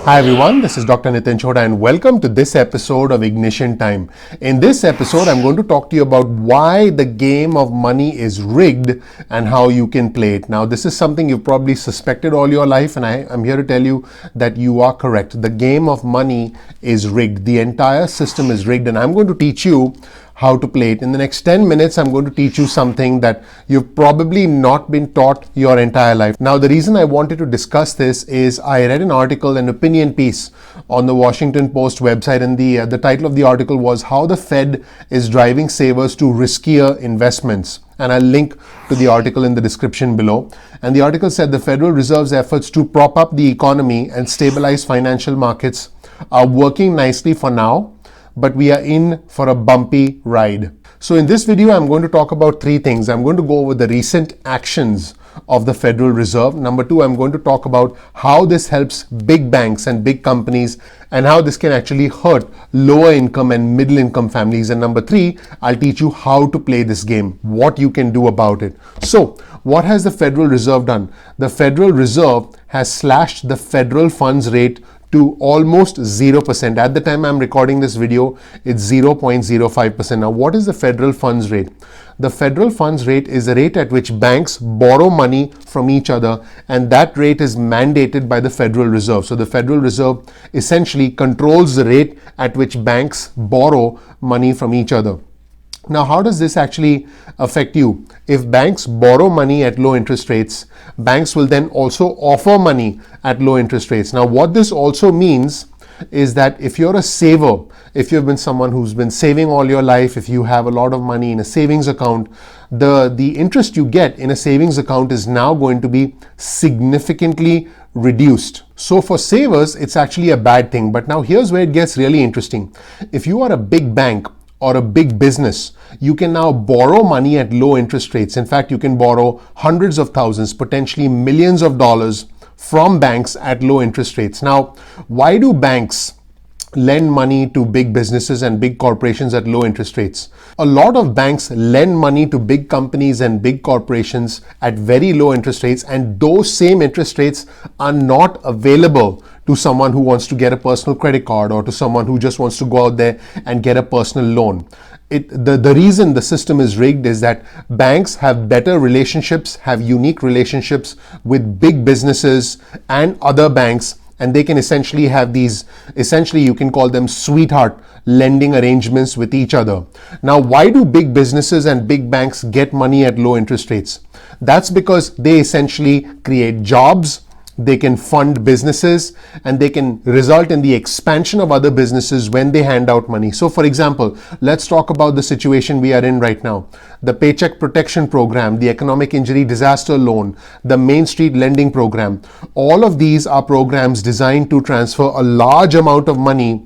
Hi everyone, this is Dr. Nitin Chhoda and welcome to this episode of Ignition Time. In this episode, I'm going to talk to you about why the game of money is rigged and how you can play it. Now, this is something you've probably suspected all your life, and I'm here to tell you that you are correct. The game of money is rigged. The entire system is rigged, and I'm going to teach you how to play it. In the next 10 minutes, I'm going to teach you something that you've probably not been taught your entire life. Now, the reason I wanted to discuss this is I read an article, an opinion piece on the Washington Post website, and the title of the article was How the Fed is Driving Savers to Riskier Investments. And I'll link to the article in the description below. And the article said the Federal Reserve's efforts to prop up the economy and stabilize financial markets are working nicely for now, but we are in for a bumpy ride. So in this video, I'm going to talk about three things. I'm going to go over the recent actions of the Federal Reserve. Number two, I'm going to talk about how this helps big banks and big companies and how this can actually hurt lower income and middle income families. And number three, I'll teach you how to play this game, what you can do about it. So what has the Federal Reserve done? The Federal Reserve has slashed the federal funds rate to almost 0%. At the time I'm recording this video, it's 0.05%. Now, what is the federal funds rate? The federal funds rate is the rate at which banks borrow money from each other, and that rate is mandated by the Federal Reserve. So the Federal Reserve essentially controls the rate at which banks borrow money from each other. Now, how does this actually affect you? If banks borrow money at low interest rates, banks will then also offer money at low interest rates. Now, what this also means is that if you're a saver, if you've been someone who's been saving all your life, if you have a lot of money in a savings account, the interest you get in a savings account is now going to be significantly reduced. So for savers, it's actually a bad thing. But now here's where it gets really interesting. If you are a big bank or a big business, you can now borrow money at low interest rates. In fact, you can borrow hundreds of thousands, potentially millions of dollars from banks at low interest rates. Now, why do banks lend money to big businesses and big corporations at low interest rates? A lot of banks lend money to big companies and big corporations at very low interest rates, and those same interest rates are not available to someone who wants to get a personal credit card or to someone who just wants to go out there and get a personal loan. The reason the system is rigged is that banks have better relationships, have unique relationships with big businesses and other banks, and they can essentially have these, you can call them sweetheart lending arrangements with each other. Now, why do big businesses and big banks get money at low interest rates? That's because they essentially create jobs, they can fund businesses, and they can result in the expansion of other businesses when they hand out money. So for example, let's talk about the situation we are in right now. The Paycheck Protection Program, the Economic Injury Disaster Loan, the Main Street Lending Program, all of these are programs designed to transfer a large amount of money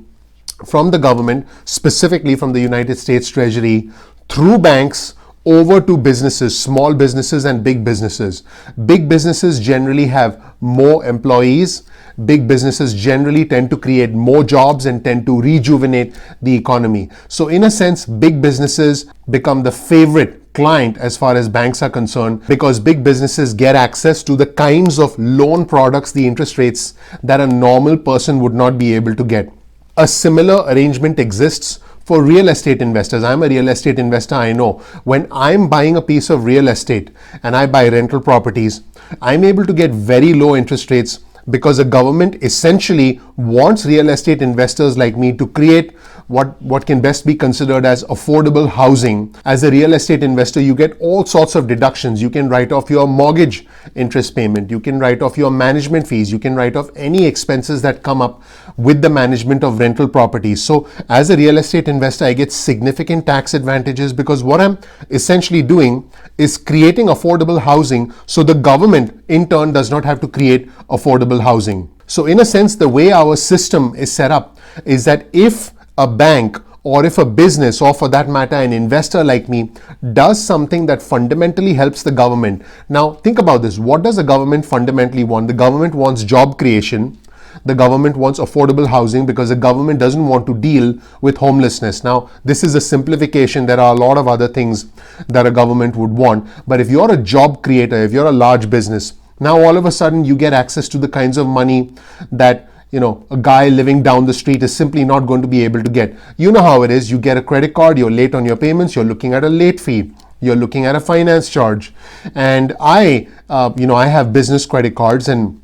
from the government, specifically from the United States Treasury, through banks over to businesses, small businesses and big businesses. Big businesses generally have more employees. Big businesses generally tend to create more jobs and tend to rejuvenate the economy. So in a sense, big businesses become the favorite client as far as banks are concerned, because big businesses get access to the kinds of loan products, the interest rates that a normal person would not be able to get. A similar arrangement exists for real estate investors. I'm a real estate investor. I know when I'm buying a piece of real estate and I buy rental properties, I'm able to get very low interest rates because the government essentially wants real estate investors like me to create what can best be considered as affordable housing. As a real estate investor, you get all sorts of deductions. You can write off your mortgage interest payment. You can write off your management fees. You can write off any expenses that come up with the management of rental properties. So as a real estate investor, I get significant tax advantages because what I'm essentially doing is creating affordable housing, so the government in turn does not have to create affordable housing. So in a sense, the way our system is set up is that if a bank or if a business, or for that matter an investor like me, does something that fundamentally helps the government. Now think about this. What does the government fundamentally want? The government wants job creation. The government wants affordable housing because the government doesn't want to deal with homelessness. Now, this is a simplification. There are a lot of other things that a government would want. But if you're a job creator, if you're a large business, now all of a sudden you get access to the kinds of money that a guy living down the street is simply not going to be able to get. You know how it is. You get a credit card, you're late on your payments, you're looking at a late fee. You're looking at a finance charge. And I have business credit cards, and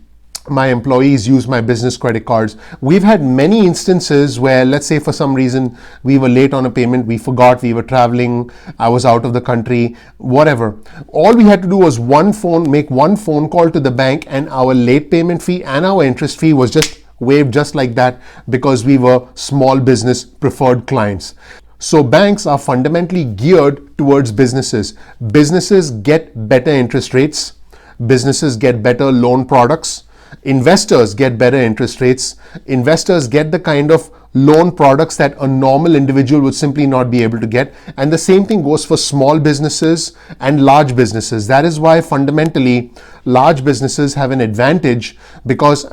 my employees use my business credit cards. We've had many instances where, let's say for some reason we were late on a payment, we forgot, we were traveling, I was out of the country, whatever. All we had to do was make one phone call to the bank, and our late payment fee and our interest fee was just waived just like that, because we were small business preferred clients. So banks are fundamentally geared towards businesses. Businesses get better interest rates. Businesses get better loan products. Investors get better interest rates. Investors get the kind of loan products that a normal individual would simply not be able to get. And the same thing goes for small businesses and large businesses. That is why fundamentally large businesses have an advantage, because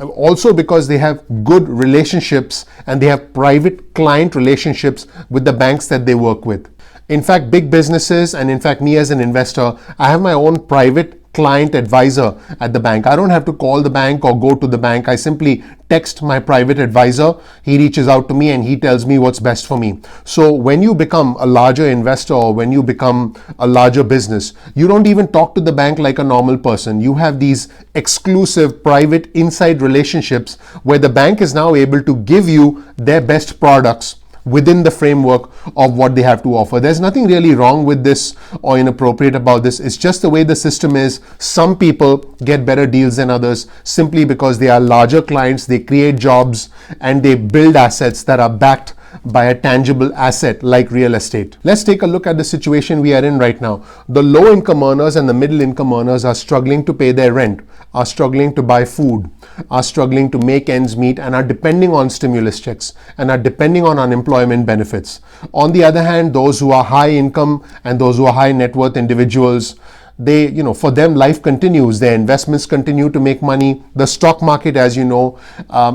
they have good relationships and they have private client relationships with the banks that they work with. In fact, big businesses, and in fact me as an investor, I have my own private client advisor at the bank. I don't have to call the bank or go to the bank. I simply text my private advisor. He reaches out to me and he tells me what's best for me. So when you become a larger investor, or when you become a larger business, you don't even talk to the bank like a normal person. You have these exclusive private inside relationships where the bank is now able to give you their best products within the framework of what they have to offer. There's nothing really wrong with this or inappropriate about this. It's just the way the system is. Some people get better deals than others simply because they are larger clients, they create jobs, and they build assets that are backed by a tangible asset like real estate. Let's take a look at the situation we are in right now. The low income earners and the middle income earners are struggling to pay their rent, are struggling to buy food, are struggling to make ends meet, and are depending on stimulus checks and are depending on unemployment benefits. On the other hand, those who are high income and those who are high net worth individuals, for them life continues. Their investments continue to make money. The stock market, as you know,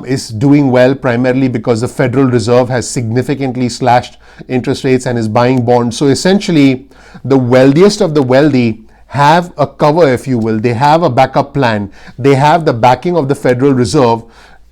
is doing well primarily because the Federal Reserve has significantly slashed interest rates and is buying bonds. So essentially, the wealthiest of the wealthy have a cover, if you will. They have a backup plan. They have the backing of the Federal Reserve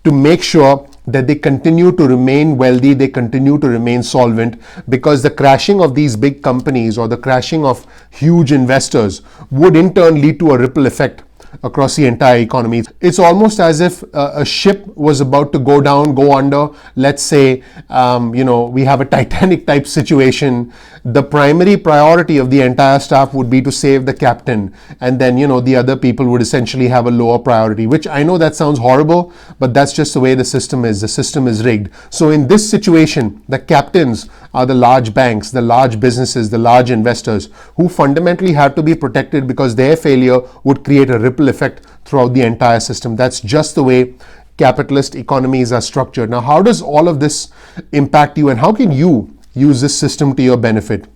to make sure that they continue to remain wealthy, they continue to remain solvent, because the crashing of these big companies or the crashing of huge investors would in turn lead to a ripple effect across the entire economy. It's almost as if a ship was about to go down, go under. Let's say, we have a Titanic type situation. The primary priority of the entire staff would be to save the captain. And then, the other people would essentially have a lower priority, which I know that sounds horrible, but that's just the way the system is. The system is rigged. So in this situation, the captains are the large banks, the large businesses, the large investors, who fundamentally have to be protected because their failure would create a ripple effect throughout the entire system. That's just the way capitalist economies are structured. Now, how does all of this impact you, and how can you use this system to your benefit?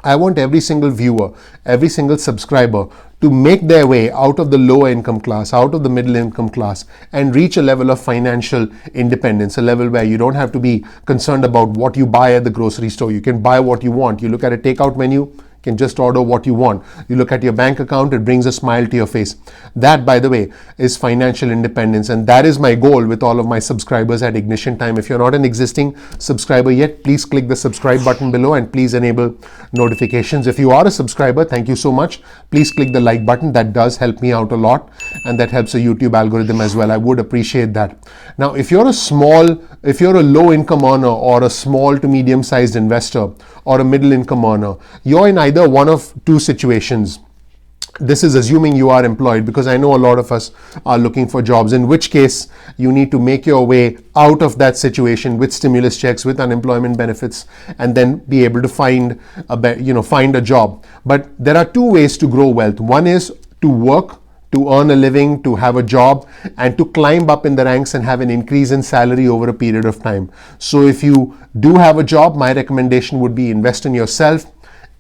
I want every single viewer, every single subscriber to make their way out of the lower income class, out of the middle income class, and reach a level of financial independence, a level where you don't have to be concerned about what you buy at the grocery store. You can buy what you want. You look at a takeout menu, can just order what you want. You look at your bank account, it brings a smile to your face. That, by the way, is financial independence, and that is my goal with all of my subscribers at Ignition Time. If you're not an existing subscriber yet, please click the subscribe button below and please enable notifications. If you are a subscriber, thank you so much. Please click the like button. That does help me out a lot, and that helps the YouTube algorithm as well. I would appreciate that. Now, if you're a low income earner or a small to medium sized investor or a middle income earner, you're in either one of two situations. This is assuming you are employed, because I know a lot of us are looking for jobs, in which case you need to make your way out of that situation with stimulus checks, with unemployment benefits, and then be able to find a job. But there are two ways to grow wealth. One is to work, to earn a living, to have a job, and to climb up in the ranks and have an increase in salary over a period of time. So if you do have a job, my recommendation would be invest in yourself,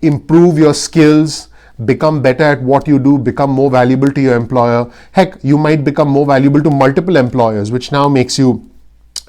improve your skills, become better at what you do, become more valuable to your employer. Heck, you might become more valuable to multiple employers, which now makes you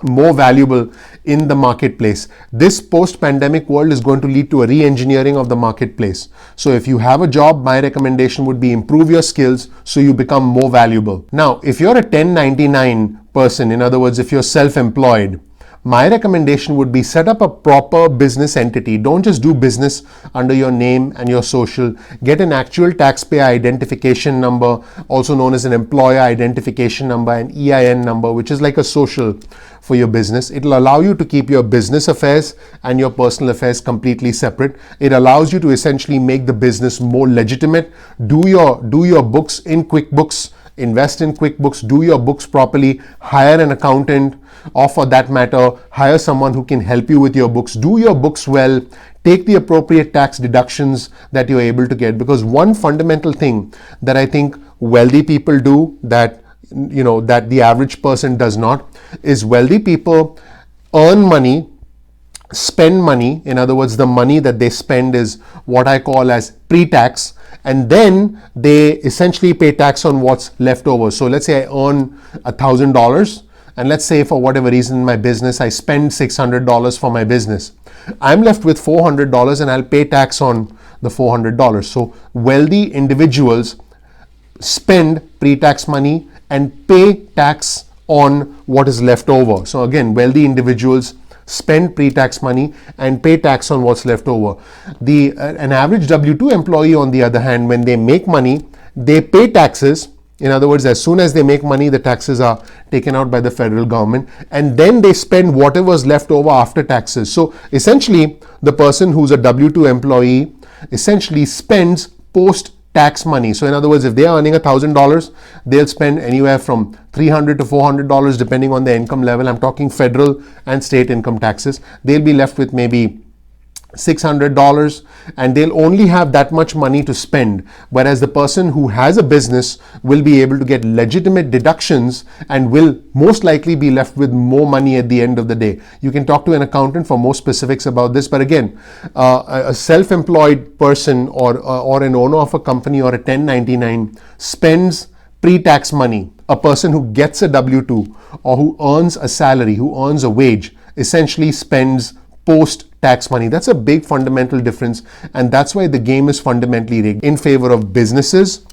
more valuable in the marketplace. This post-pandemic world is going to lead to a re-engineering of the marketplace. So if you have a job, my recommendation would be improve your skills so you become more valuable. Now, if you're a 1099 person, in other words, if you're self-employed, my recommendation would be set up a proper business entity. Don't just do business under your name and your social. Get an actual taxpayer identification number, also known as an employer identification number, an EIN number, which is like a social for your business. It'll allow you to keep your business affairs and your personal affairs completely separate. It allows you to essentially make the business more legitimate. Do your books in QuickBooks. Invest in QuickBooks, do your books properly, hire an accountant, or for that matter, hire someone who can help you with your books. Do your books well, take the appropriate tax deductions that you're able to get. Because one fundamental thing that I think wealthy people do that the average person does not is wealthy people earn money, spend money. In other words, the money that they spend is what I call as pre-tax, and then they essentially pay tax on what's left over. So let's say I earn $1,000, and let's say for whatever reason in my business I spend $600 for my business. I'm left with $400 and I'll pay tax on the $400. So wealthy individuals spend pre-tax money and pay tax on what is left over. So again, wealthy individuals spend pre-tax money and pay tax on what's left over. An average W-2 employee, on the other hand, when they make money, they pay taxes. In other words, as soon as they make money, the taxes are taken out by the federal government, and then they spend whatever's left over after taxes. So essentially, the person who's a W-2 employee essentially spends post-tax money. So in other words, if they're earning $1,000, they'll spend anywhere from $300 to $400 depending on their income level. I'm talking federal and state income taxes. They'll be left with maybe $600, and they'll only have that much money to spend, whereas the person who has a business will be able to get legitimate deductions and will most likely be left with more money at the end of the day. You can talk to an accountant for more specifics about this, but again, a self-employed person or an owner of a company or a 1099 spends pre-tax money. A person who gets a W-2 or who earns a salary, who earns a wage, essentially spends post-tax money. That's a big fundamental difference, and that's why the game is fundamentally rigged in favor of businesses,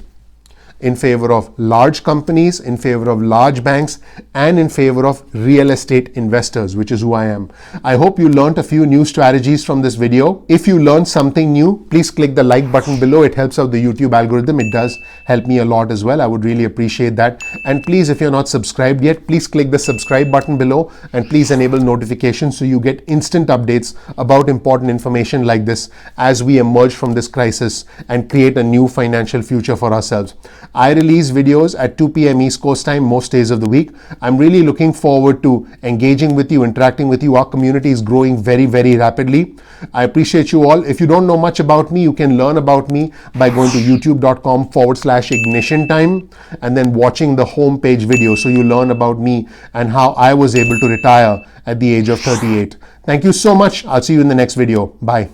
in favor of large companies, in favor of large banks, and in favor of real estate investors, which is who I am. I hope you learned a few new strategies from this video. If you learned something new, please click the like button below. It helps out the YouTube algorithm. It does help me a lot as well. I would really appreciate that. And please, if you're not subscribed yet, please click the subscribe button below, and please enable notifications so you get instant updates about important information like this as we emerge from this crisis and create a new financial future for ourselves. I release videos at 2 p.m. East Coast time most days of the week. I'm really looking forward to engaging with you, interacting with you. Our community is growing very, very rapidly. I appreciate you all. If you don't know much about me, you can learn about me by going to youtube.com/ignition time and then watching the homepage video, so you learn about me and how I was able to retire at the age of 38. Thank you so much. I'll see you in the next video. Bye.